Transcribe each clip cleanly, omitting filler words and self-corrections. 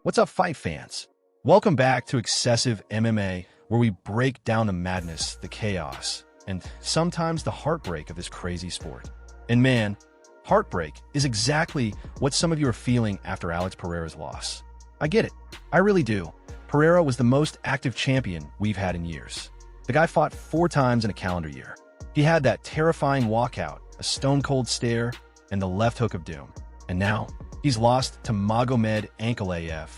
What's up, fight fans? Welcome back to Xsesive MMA, where we break down the madness, the chaos, and sometimes the heartbreak of this crazy sport. And man, heartbreak is exactly what some of you are feeling after Alex Pereira's loss. I get it. I really do. Pereira was the most active champion we've had in years. The guy fought 4 times in a calendar year. He had that terrifying walkout, a stone-cold stare, and the left hook of doom. And now, he's lost to Magomed Ankalaev,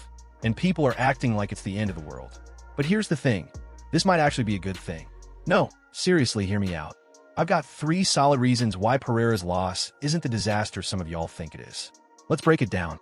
and people are acting like it's the end of the world. But here's the thing. This might actually be a good thing. No, seriously, hear me out. I've got 3 solid reasons why Pereira's loss isn't the disaster some of y'all think it is. Let's break it down.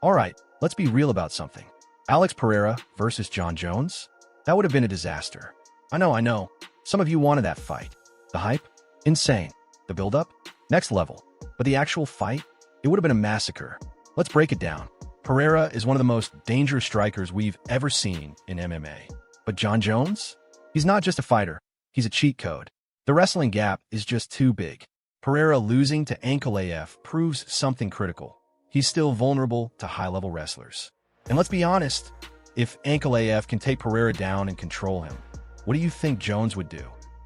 Alright, let's be real about something. Alex Pereira versus Jon Jones? That would have been a disaster. I know. Some of you wanted that fight. The hype? Insane. The build-up? Next level. But the actual fight? It would have been a massacre. Let's break it down. Pereira is one of the most dangerous strikers we've ever seen in MMA. But Jon Jones? He's not just a fighter. He's a cheat code. The wrestling gap is just too big. Pereira losing to Ankalaev proves something critical. He's still vulnerable to high-level wrestlers. And let's be honest, if Ankalaev can take Pereira down and control him, what do you think Jones would do?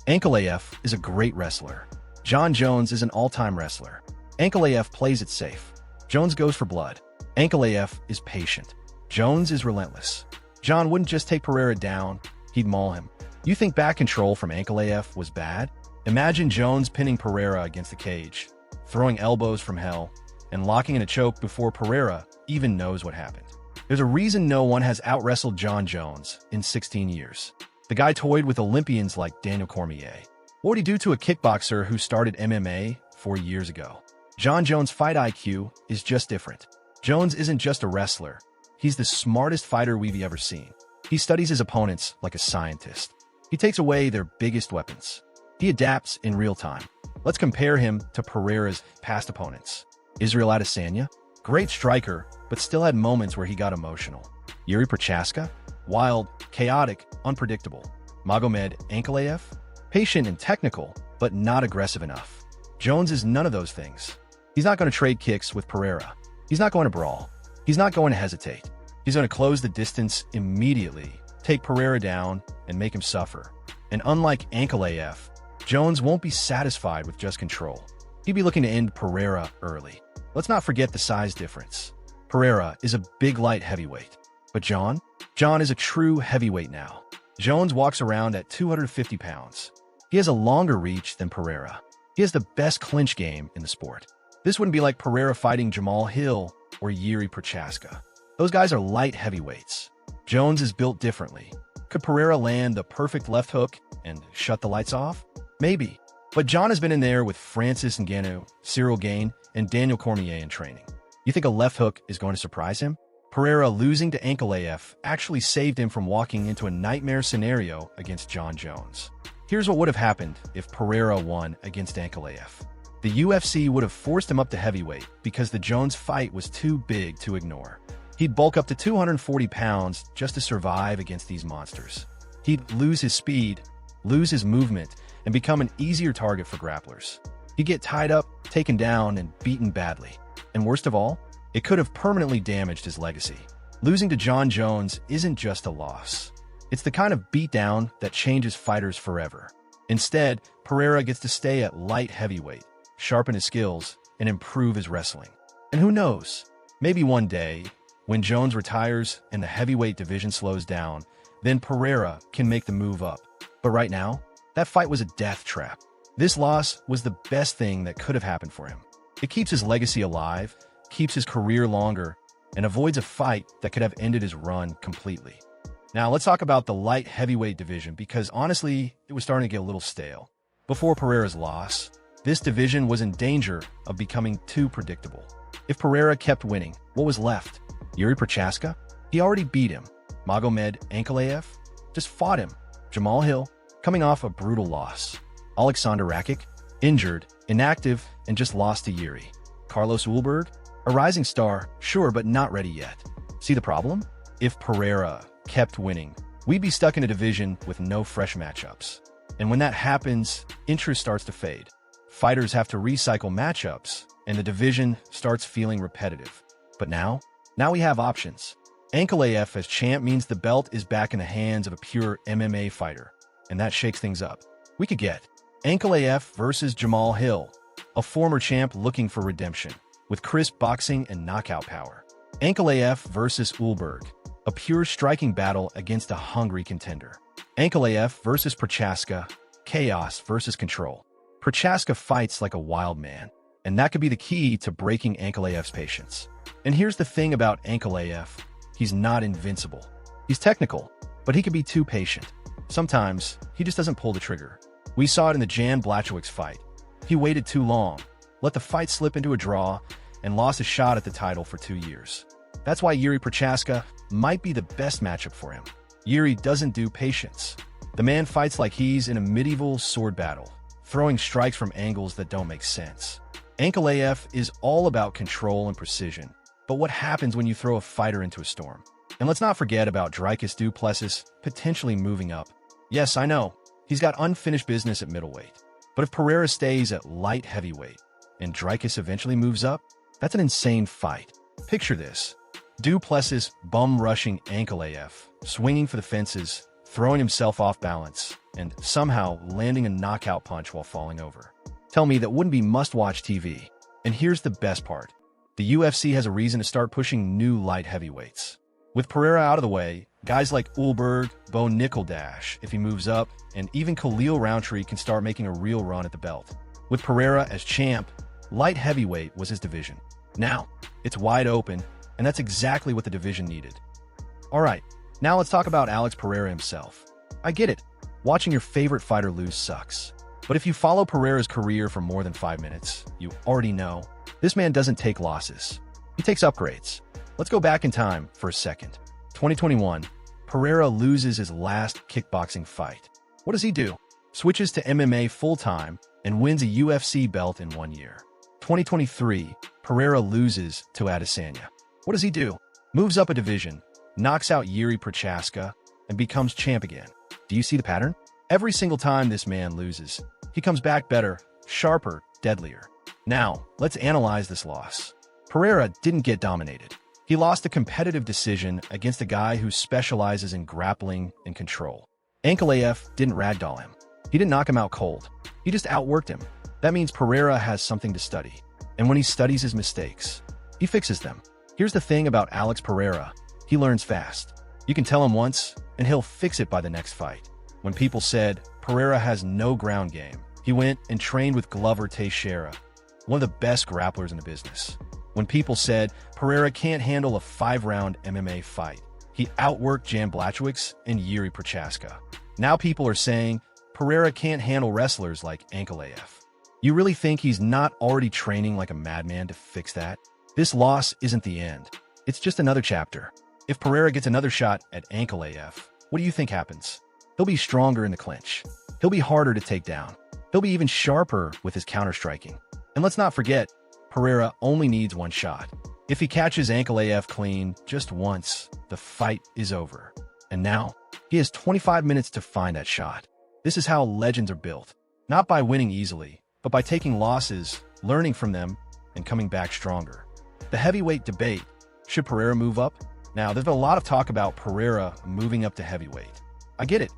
Ankalaev is a great wrestler. Jon Jones is an all-time wrestler. Ankalaev plays it safe. Jones goes for blood. Ankalaev is patient. Jones is relentless. Jon wouldn't just take Pereira down, he'd maul him. You think back control from Ankalaev was bad? Imagine Jones pinning Pereira against the cage, throwing elbows from hell, and locking in a choke before Pereira even knows what happened. There's a reason no one has out-wrestled Jon Jones in 16 years. The guy toyed with Olympians like Daniel Cormier. What would he do to a kickboxer who started MMA 4 years ago? Jon Jones' fight IQ is just different. Jones isn't just a wrestler. He's the smartest fighter we've ever seen. He studies his opponents like a scientist. He takes away their biggest weapons. He adapts in real time. Let's compare him to Pereira's past opponents. Israel Adesanya? Great striker, but still had moments where he got emotional. Yuri Prochaska? Wild, chaotic, unpredictable. Magomed Ankalaev? Patient and technical, but not aggressive enough. Jones is none of those things. He's not going to trade kicks with Pereira. He's not going to brawl. He's not going to hesitate. He's going to close the distance immediately, take Pereira down, and make him suffer. And unlike Ankalaev, Jones won't be satisfied with just control. He'd be looking to end Pereira early. Let's not forget the size difference. Pereira is a big light heavyweight. But Jon is a true heavyweight now. Jones walks around at 250 pounds. He has a longer reach than Pereira. He has the best clinch game in the sport. This wouldn't be like Pereira fighting Jamal Hill or Yuri Prochaska. Those guys are light heavyweights. Jones is built differently. Could Pereira land the perfect left hook and shut the lights off? Maybe. But Jon has been in there with Francis Ngannou, Cyril Gane, and Daniel Cormier in training. You think a left hook is going to surprise him? Pereira losing to Ankalaev actually saved him from walking into a nightmare scenario against Jon Jones. Here's what would have happened if Pereira won against Ankalaev. The UFC would have forced him up to heavyweight because the Jones fight was too big to ignore. He'd bulk up to 240 pounds just to survive against these monsters. He'd lose his speed, lose his movement, and become an easier target for grapplers. He'd get tied up, taken down, and beaten badly. And worst of all, it could have permanently damaged his legacy. Losing to Jon Jones isn't just a loss. It's the kind of beatdown that changes fighters forever. Instead, Pereira gets to stay at light heavyweight, sharpen his skills, and improve his wrestling. And who knows, maybe one day, when Jones retires and the heavyweight division slows down, then Pereira can make the move up. But right now, that fight was a death trap. This loss was the best thing that could have happened for him. It keeps his legacy alive, keeps his career longer, and avoids a fight that could have ended his run completely. Now, let's talk about the light heavyweight division because honestly, it was starting to get a little stale. Before Pereira's loss, this division was in danger of becoming too predictable. If Pereira kept winning, what was left? Yuri Prochaska? He already beat him. Magomed Ankalaev? Just fought him. Jamal Hill? Coming off a brutal loss. Alexander Rakic? Injured, inactive, and just lost to Yuri. Carlos Ulberg? A rising star, sure, but not ready yet. See the problem? If Pereira kept winning, we'd be stuck in a division with no fresh matchups. And when that happens, interest starts to fade. Fighters have to recycle matchups, and the division starts feeling repetitive. But now we have options. Ankalaev as champ means the belt is back in the hands of a pure MMA fighter, and that shakes things up. We could get Ankalaev versus Jamal Hill, a former champ looking for redemption, with crisp boxing and knockout power. Ankalaev versus Ulberg, a pure striking battle against a hungry contender. Ankalaev versus Prochaska, chaos versus control. Prochaska fights like a wild man, and that could be the key to breaking Ankalaev's patience. And here's the thing about Ankalaev. He's not invincible. He's technical, but he can be too patient. Sometimes, he just doesn't pull the trigger. We saw it in the Jan Blachowicz fight. He waited too long, let the fight slip into a draw, and lost a shot at the title for 2 years. That's why Yuri Prochaska might be the best matchup for him. Yuri doesn't do patience. The man fights like he's in a medieval sword battle, throwing strikes from angles that don't make sense. Ankalaev is all about control and precision. But what happens when you throw a fighter into a storm? And let's not forget about Dricus du Plessis potentially moving up. Yes, I know, he's got unfinished business at middleweight. But if Pereira stays at light heavyweight and Dricus eventually moves up, that's an insane fight. Picture this. Du Plessis bum-rushing Ankalaev, swinging for the fences, throwing himself off balance, and somehow landing a knockout punch while falling over. Tell me that wouldn't be must-watch TV. And here's the best part. The UFC has a reason to start pushing new light heavyweights. With Pereira out of the way, guys like Ulberg, Bo Nickeldash, if he moves up, and even Khalil Rountree can start making a real run at the belt. With Pereira as champ, light heavyweight was his division. Now, it's wide open, and that's exactly what the division needed. Alright, now let's talk about Alex Pereira himself. I get it, watching your favorite fighter lose sucks. But if you follow Pereira's career for more than 5 minutes, you already know this man doesn't take losses. He takes upgrades. Let's go back in time for a second. 2021, Pereira loses his last kickboxing fight. What does he do? Switches to MMA full-time and wins a UFC belt in 1 year. 2023, Pereira loses to Adesanya. What does he do? Moves up a division, knocks out Yuri Prochaska, and becomes champ again. Do you see the pattern? Every single time this man loses, he comes back better, sharper, deadlier. Now, let's analyze this loss. Pereira didn't get dominated. He lost a competitive decision against a guy who specializes in grappling and control. Ankalaev didn't ragdoll him. He didn't knock him out cold. He just outworked him. That means Pereira has something to study. And when he studies his mistakes, he fixes them. Here's the thing about Alex Pereira. He learns fast. You can tell him once, and he'll fix it by the next fight. When people said Pereira has no ground game, he went and trained with Glover Teixeira, one of the best grapplers in the business. When people said Pereira can't handle a 5-round MMA fight, he outworked Jan Blachowicz and Yuri Prochaska. Now people are saying Pereira can't handle wrestlers like Ankalaev. You really think he's not already training like a madman to fix that? This loss isn't the end. It's just another chapter. If Pereira gets another shot at Ankalaev, what do you think happens? He'll be stronger in the clinch. He'll be harder to take down. He'll be even sharper with his counter-striking. And let's not forget, Pereira only needs one shot. If he catches Ankalaev clean just once, the fight is over. And now, he has 25 minutes to find that shot. This is how legends are built. Not by winning easily, but by taking losses, learning from them, and coming back stronger. The heavyweight debate. Should Pereira move up? Now, there's been a lot of talk about Pereira moving up to heavyweight. I get it.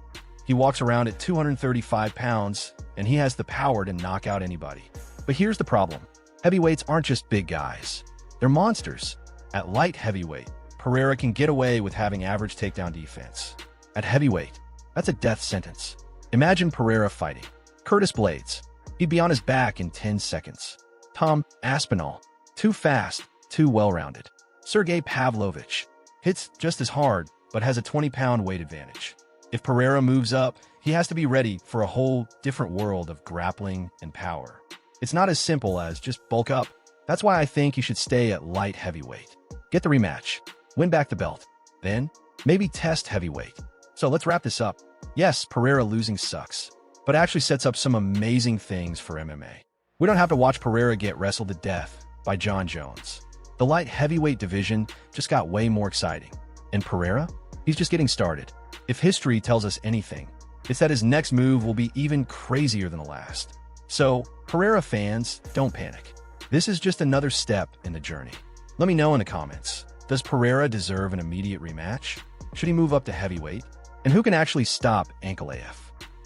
He walks around at 235 pounds, and he has the power to knock out anybody. But here's the problem. Heavyweights aren't just big guys. They're monsters. At light heavyweight, Pereira can get away with having average takedown defense. At heavyweight, that's a death sentence. Imagine Pereira fighting Curtis Blades. He'd be on his back in 10 seconds. Tom Aspinall. Too fast, too well-rounded. Sergey Pavlovich. Hits just as hard, but has a 20-pound weight advantage. If Pereira moves up, he has to be ready for a whole different world of grappling and power. It's not as simple as just bulk up. That's why I think he should stay at light heavyweight. Get the rematch. Win back the belt. Then, maybe test heavyweight. So let's wrap this up. Yes, Pereira losing sucks, but actually sets up some amazing things for MMA. We don't have to watch Pereira get wrestled to death by Jon Jones. The light heavyweight division just got way more exciting. And Pereira? He's just getting started. If history tells us anything, it's that his next move will be even crazier than the last. So, Pereira fans, don't panic. This is just another step in the journey. Let me know in the comments. Does Pereira deserve an immediate rematch? Should he move up to heavyweight? And who can actually stop Ankalaev?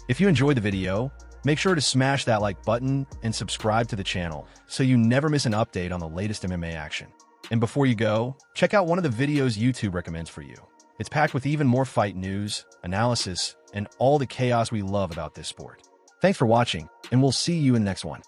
If you enjoyed the video, make sure to smash that like button and subscribe to the channel so you never miss an update on the latest MMA action. And before you go, check out one of the videos YouTube recommends for you. It's packed with even more fight news, analysis, and all the chaos we love about this sport. Thanks for watching, and we'll see you in the next one.